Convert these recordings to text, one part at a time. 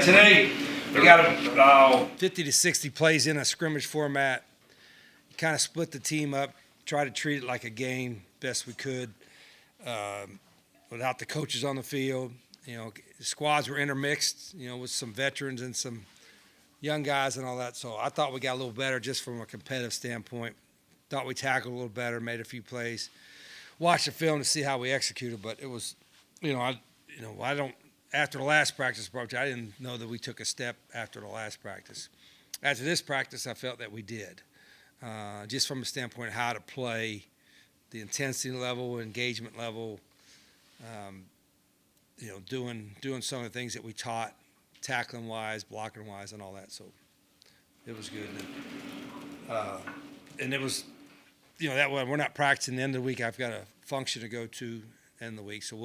today we got 50 to 60 plays in a scrimmage format. Kind of split the team up, try to treat it like a game best we could, without the coaches on the field. You know, the squads were intermixed, you know, with some veterans and some young guys and all that. So I thought we got a little better just from a competitive standpoint. Thought we tackled a little better, made a few plays. Watched the film to see how we executed, but it was, I don't. After the last practice approach, I didn't know that we took a step after the last practice. After this practice, I felt that we did. Just from a standpoint of how to play, the intensity level, engagement level, doing some of the things that we taught, tackling wise, blocking wise, and all that. So it was good. And it was, that way we're not practicing the end of the week. I've got a function to go to end of the week, so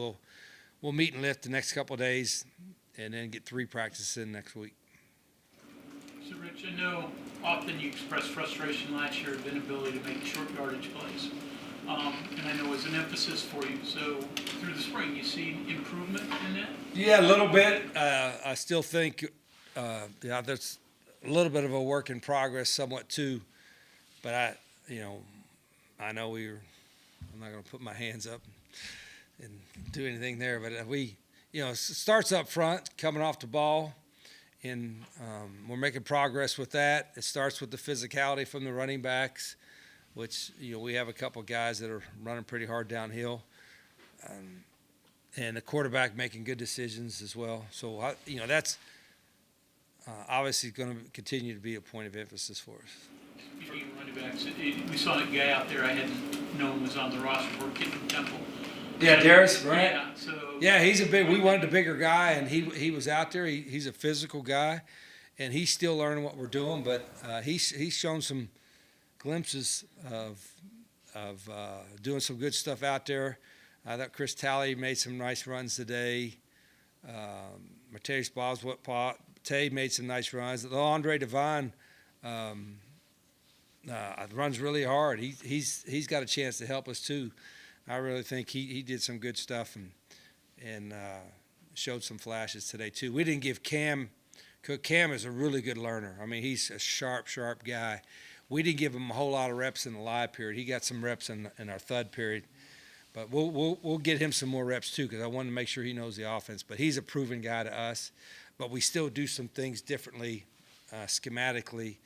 we'll meet and lift the next couple of days, and then get 3 practices in next week. So, Rich, I know often you expressed frustration last year of inability to make short yardage plays, and I know it was an emphasis for you. So, through the spring, you see improvement in that? Yeah, a little bit. I still think there's a little bit of a work in progress, somewhat too. But I know I'm not going to put my hands up and do anything there. But it starts up front, coming off the ball. And we're making progress with that. It starts with the physicality from the running backs, which, we have a couple guys that are running pretty hard downhill. And the quarterback making good decisions as well. So, that's obviously going to continue to be a point of emphasis for us. Speaking of running backs, we saw a guy out there I hadn't known was on the roster for Kid from Temple. Yeah, Darius, right? Yeah, he's we wanted a bigger guy, and he was out there. He's a physical guy, and he's still learning what we're doing. But he's shown some glimpses of doing some good stuff out there. I thought Chris Talley made some nice runs today. Mateus Tay made some nice runs. Andre Devine runs really hard. He's got a chance to help us too. I really think he did some good stuff and showed some flashes today too. We didn't give Cam is a really good learner. I mean, he's a sharp guy. We didn't give him a whole lot of reps in the live period. He got some reps in our thud period, but we'll get him some more reps too, because I wanted to make sure he knows the offense. But he's a proven guy to us. But we still do some things differently, schematically,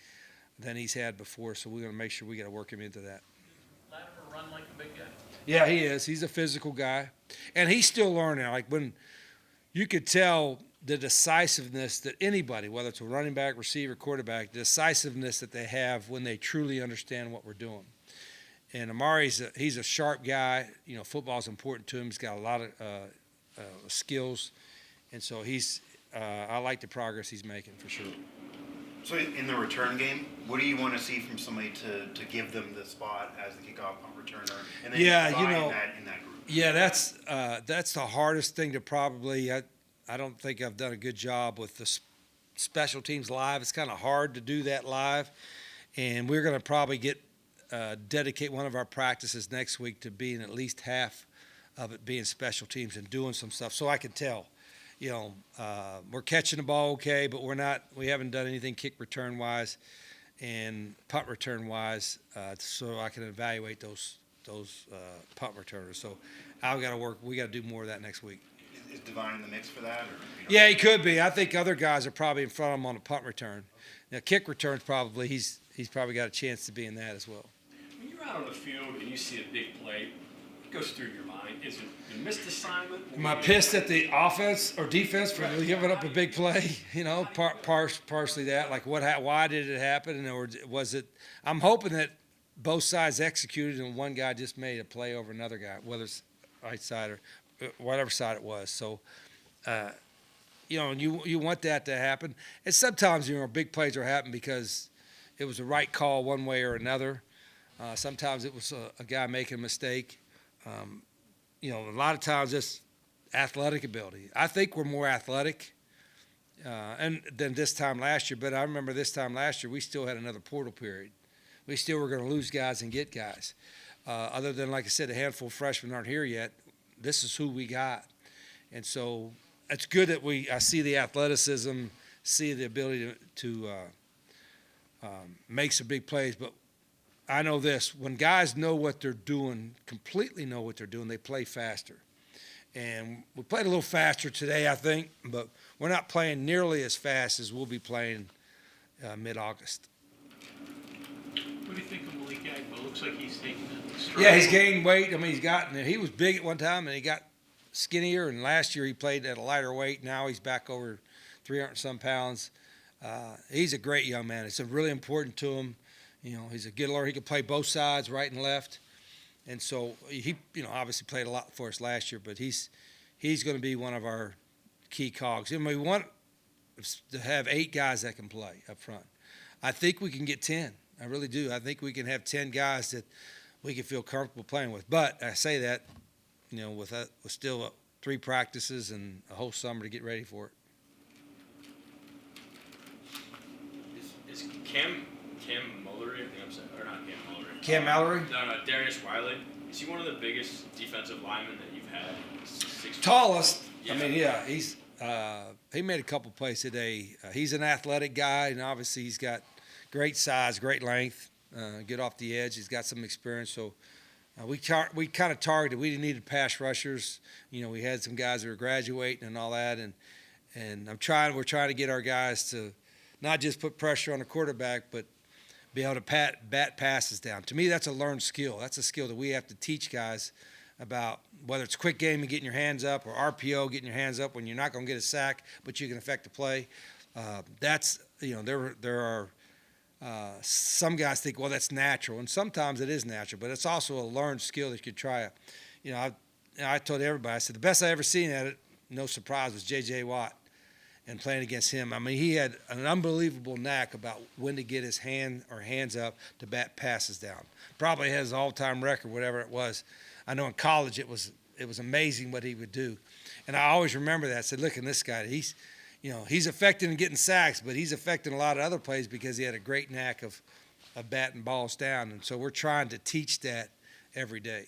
than he's had before. So we're going to make sure we got to work him into that. Latimer run like a big guy. Yeah, he is. He's a physical guy. And he's still learning. Like, when you could tell the decisiveness that anybody, whether it's a running back, receiver, quarterback, the decisiveness that they have when they truly understand what we're doing. And Amari's he's a sharp guy. Football's important to him. He's got a lot of skills. And so I like the progress he's making for sure. So in the return game, what do you want to see from somebody to give them the spot as the kickoff punt returner? And then in that group. Yeah, that's the hardest thing to probably. I don't think I've done a good job with the special teams live. It's kind of hard to do that live, and we're going to probably dedicate one of our practices next week to being at least half of it being special teams and doing some stuff, so I can tell. We're catching the ball okay, but we haven't done anything kick return wise and punt return wise, so I can evaluate those punt returners. So we got to do more of that next week. Is Devine in the mix for that? Yeah, he could be. I think other guys are probably in front of him on a punt return. Now, kick returns probably, he's probably got a chance to be in that as well. When you're out on the field and you see a big play, what goes through your mind? Is it a missed assignment? Am I pissed at the offense or defense for giving up a big play? Partially that. Like, why did it happen? Or was it – I'm hoping that both sides executed and one guy just made a play over another guy, whether it's right side or whatever side it was. So, you want that to happen. And sometimes, big plays are happening because it was the right call one way or another. Sometimes it was a guy making a mistake. A lot of times it's athletic ability. I think we're more athletic than this time last year. But I remember this time last year, we still had another portal period. We still were going to lose guys and get guys. Other than, like I said, a handful of freshmen aren't here yet. This is who we got. And so it's good that I see the athleticism see the ability to make some big plays. But I know this: when guys know what they're doing, completely know what they're doing, they play faster. And we played a little faster today, I think, but we're not playing nearly as fast as we'll be playing mid-August. What do you think of Malik Agbo? Looks like he's taking a stride. Yeah, he's gained weight. I mean, he was big at one time, and he got skinnier. And last year he played at a lighter weight. Now he's back over 300-some pounds. He's a great young man. It's really important to him. You know, he's a good learner. He can play both sides, right and left. And so he, obviously played a lot for us last year, but he's going to be one of our key cogs. I mean, we want to have 8 guys that can play up front. I think we can get 10. I really do. I think we can have 10 guys that we can feel comfortable playing with. But I say that, with still 3 practices and a whole summer to get ready for it. Is Cam Mullery, I think I'm saying, or not Cam Mullery. Cam Mallory? No, Darius Wiley. Is he one of the biggest defensive linemen that you've had? 6'4"? Tallest. Yeah. I mean, yeah, he's he made a couple plays today. He's an athletic guy, and obviously he's got great size, great length, good off the edge. He's got some experience. So we kind of targeted. We needed pass rushers. We had some guys that were graduating and all that, and we're trying to get our guys to not just put pressure on the quarterback, but be able to bat passes down. To me, that's a learned skill. That's a skill that we have to teach guys about, whether it's quick game and getting your hands up, or RPO, getting your hands up when you're not going to get a sack, but you can affect the play. There are some guys think, well, that's natural, and sometimes it is natural, but it's also a learned skill that you could try. I told everybody, I said, the best I ever seen at it, no surprise, was J.J. Watt. And playing against him, I mean, he had an unbelievable knack about when to get his hands up to bat passes down. Probably has an all-time record, whatever it was. I know in college it was amazing what he would do, and I always remember that. I said, look at this guy. He's effective in getting sacks, but he's affecting a lot of other plays because he had a great knack of batting balls down. And so we're trying to teach that every day.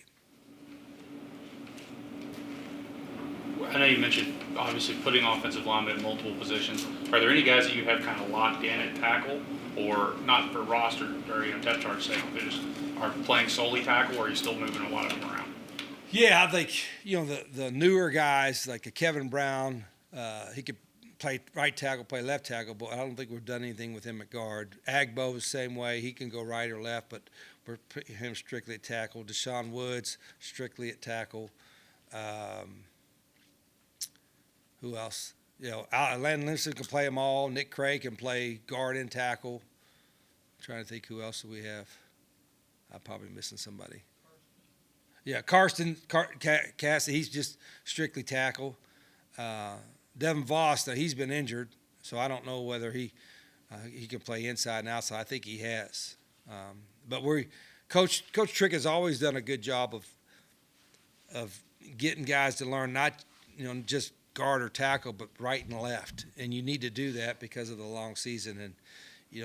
I know you mentioned, obviously, putting offensive linemen in multiple positions. Are there any guys that you have kind of locked in at tackle, or not for roster or depth chart sake, but just are playing solely tackle, or are you still moving a lot of them around? Yeah, I think, the newer guys like a Kevin Brown, he could play right tackle, play left tackle, but I don't think we've done anything with him at guard. Agbo the same way. He can go right or left, but we're putting him strictly at tackle. Deshaun Woods, strictly at tackle. Who else? Landon Livingston can play them all. Nick Craig can play guard and tackle. I'm trying to think who else do we have. I'm probably missing somebody. Yeah, Cassidy, he's just strictly tackle. Devin Voss, he's been injured, so I don't know whether he can play inside and outside. I think he has. But Coach Trick has always done a good job of getting guys to learn not just guard or tackle, but right and left. And you need to do that because of the long season. And,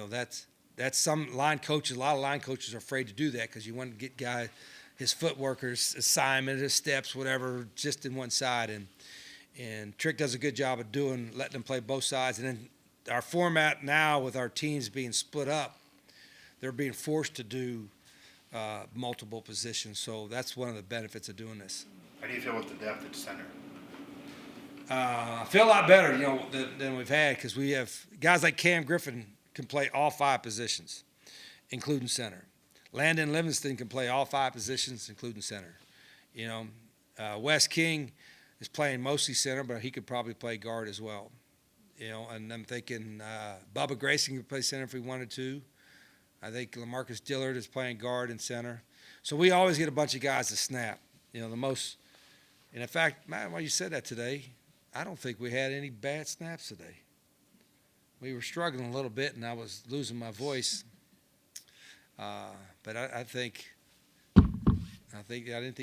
that's some line coaches, a lot of line coaches are afraid to do that because you want to get his footwork or his assignment, his steps, whatever, just in one side. And Trick does a good job of letting them play both sides. And then our format now with our teams being split up, they're being forced to do multiple positions. So that's one of the benefits of doing this. How do you feel with the depth at center? I feel a lot better, than we've had, because we have guys like Cam Griffin can play all 5 positions, including center. Landon Livingston can play all 5 positions, including center. Wes King is playing mostly center, but he could probably play guard as well. And I'm thinking Bubba Grayson could play center if he wanted to. I think LaMarcus Dillard is playing guard and center. So we always get a bunch of guys to snap. The most. And in fact, Matt, while you said that today, I don't think we had any bad snaps today. We were struggling a little bit, and I was losing my voice. But I didn't think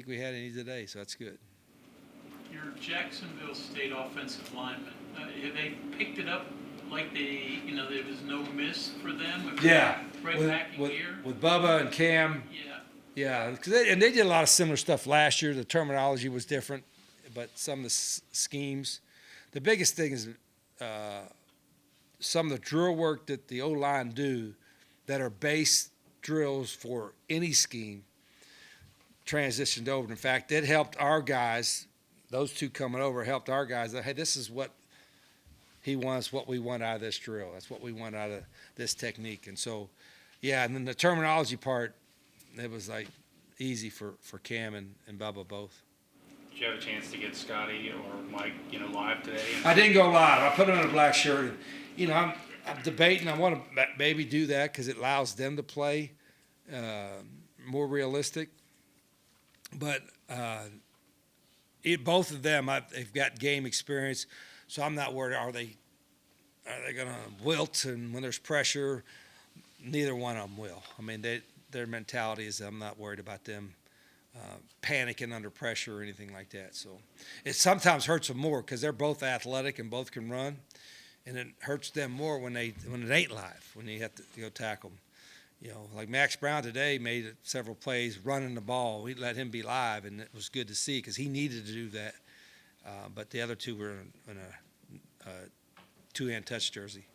we had any today, so that's good. Your Jacksonville State offensive linemen, have they picked it up like there was no miss for them? Yeah. Right back in gear? With Bubba and Cam. Yeah. Yeah, they did a lot of similar stuff last year. The terminology was different, but some of the schemes. The biggest thing is some of the drill work that the O-line do that are base drills for any scheme transitioned over. In fact, it helped our guys, those two coming over helped our guys that, hey, this is what he wants, what we want out of this drill. That's what we want out of this technique. And so, yeah, and then the terminology part, it was like easy for Cam and Bubba both. Did you have a chance to get Scotty or Mike, live today? I didn't go live. I put on a black shirt. And, I'm debating. I want to maybe do that because it allows them to play more realistic. But both of them, they've got game experience, so I'm not worried. Are they going to wilt? And when there's pressure, neither one of them will. I mean, their mentality is I'm not worried about them panicking under pressure or anything like that. So it sometimes hurts them more because they're both athletic and both can run, and it hurts them more when it ain't live, when you have to go tackle them. Like Max Brown today made several plays running the ball. We let him be live, and it was good to see because he needed to do that. But the other two were in a two-hand touch jersey.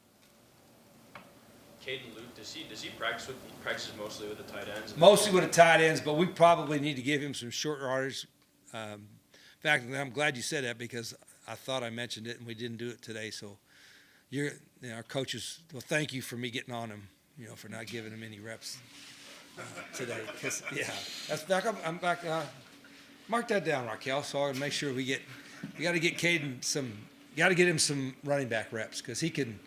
Caden Luke, does he practices mostly with the tight ends? Mostly with the tight ends, but we probably need to give him some short yardage. In fact, I'm glad you said that because I thought I mentioned it and we didn't do it today. So our coaches, well, thank you for me getting on him, for not giving him any reps today. Because that's back up. I'm back. Mark that down, Raquel. So I'll make sure we got to get Caden him some running back reps because he can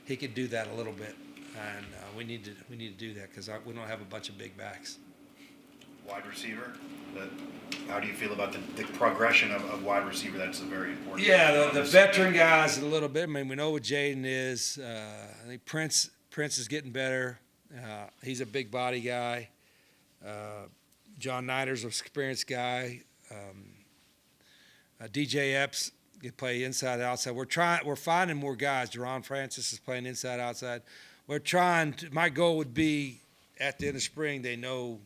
do that a little bit. And we need to do that because we don't have a bunch of big backs. Wide receiver. How do you feel about the progression of wide receiver? That's a very important. Yeah, the veteran guys a little bit. I mean, we know what Jaden is. I think Prince is getting better. He's a big body guy. John Nider's an experienced guy. DJ Epps can play inside outside. We're finding more guys. Deron Francis is playing inside outside. We're trying to, my goal would be at the end of spring, they know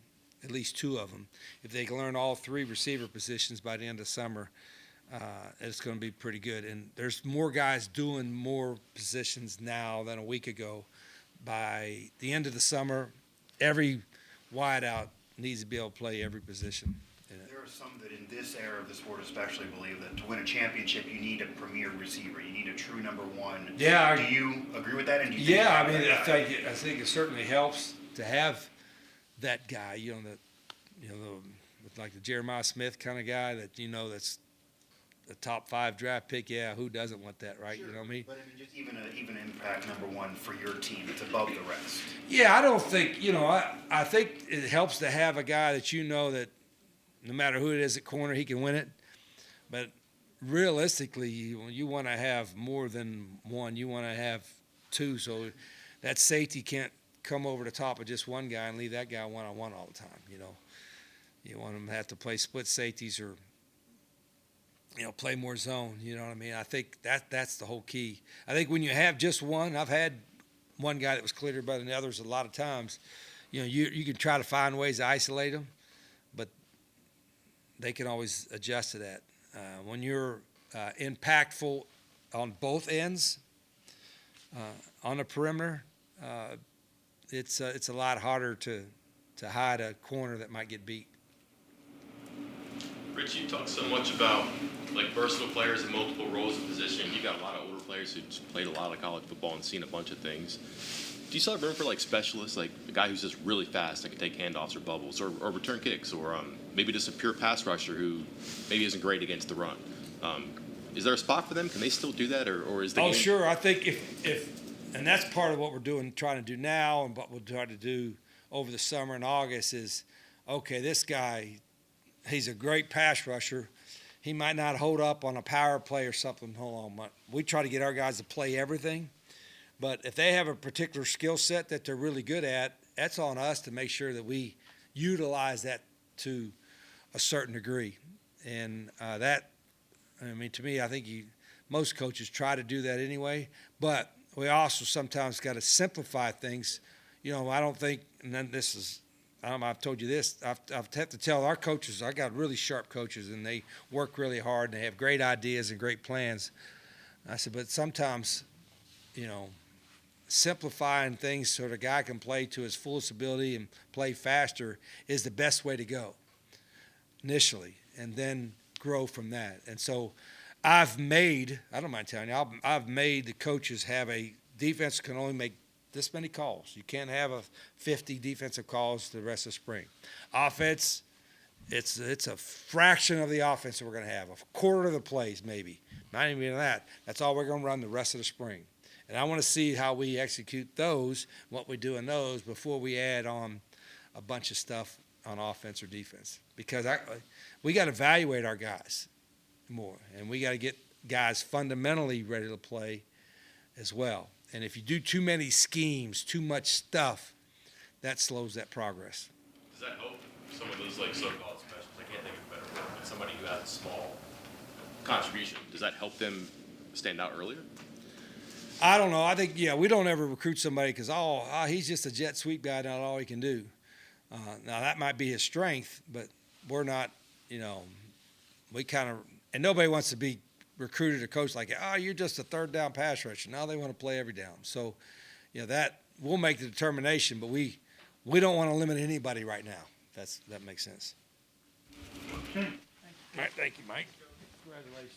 at least two of them. If they can learn all three receiver positions by the end of summer, it's going to be pretty good. And there's more guys doing more positions now than a week ago. By the end of the summer, every wideout needs to be able to play every position. There are some that in this era of the sport especially believe that to win a championship, you need a premier receiver. You need a true number one. Yeah. Do you agree with that? And do you think I think it certainly helps to have that guy, like the Jeremiah Smith kind of guy that, that's a top 5 draft pick. Yeah, who doesn't want that, right? Sure. You know what I mean? But just even impact number one for your team. It's above the rest. Yeah, I don't think, I think it helps to have a guy that that no matter who it is at corner, he can win it. But realistically, you want to have more than one. You want to have two, so that safety can't come over the top of just one guy and leave that guy one-on-one all the time. You want him to have to play split safeties or play more zone. You know what I mean? I think that's the whole key. I think when you have just one, I've had one guy that was cleared by the others a lot of times. You can try to find ways to isolate them, but they can always adjust to that. When you're impactful on both ends, on the perimeter, it's a lot harder to hide a corner that might get beat. Rich, you talk so much about versatile players in multiple roles of position. You got a lot of older players who played a lot of college football and seen a bunch of things. Do you still have room for specialists, like a guy who's just really fast that can take handoffs or bubbles or return kicks, or maybe just a pure pass rusher who maybe isn't great against the run? Is there a spot for them? Can they still do that, or is the game? Sure. I think if and that's part of what we're trying to do now, and what we'll try to do over the summer and August is, okay, this guy, he's a great pass rusher. He might not hold up on a power play or something. Hold on, we try to get our guys to play everything. But if they have a particular skill set that they're really good at, that's on us to make sure that we utilize that to a certain degree. And to me, I think most coaches try to do that anyway. But we also sometimes got to simplify things. I don't think, and then this is, I've told you this, I've had to tell our coaches, I got really sharp coaches, and they work really hard, and they have great ideas and great plans. I said, but sometimes, simplifying things so the guy can play to his fullest ability and play faster is the best way to go initially, and then grow from that. And so I don't mind telling you, I've made the coaches have a defense can only make this many calls. You can't have 50 defensive calls the rest of spring. Offense, it's a fraction of the offense that we're going to have, a quarter of the plays maybe. Not even that. That's all we're going to run the rest of the spring. And I want to see how we execute those, what we do in those, before we add on a bunch of stuff on offense or defense. Because we got to evaluate our guys more, and we got to get guys fundamentally ready to play as well. And if you do too many schemes, too much stuff, that slows that progress. Does that help some of those like so-called specials? I can't think of a better word, but somebody who has a small contribution, does that help them stand out earlier? I don't know. I think, we don't ever recruit somebody because, he's just a jet sweep guy, not all he can do. Now, that might be his strength, but we're not, we kind of – and nobody wants to be recruited or coached like, you're just a third down pass rusher. Now they want to play every down. So, that we'll make the determination, but we don't want to limit anybody right now. That makes sense. Okay. All right, thank you, Mike. Congratulations.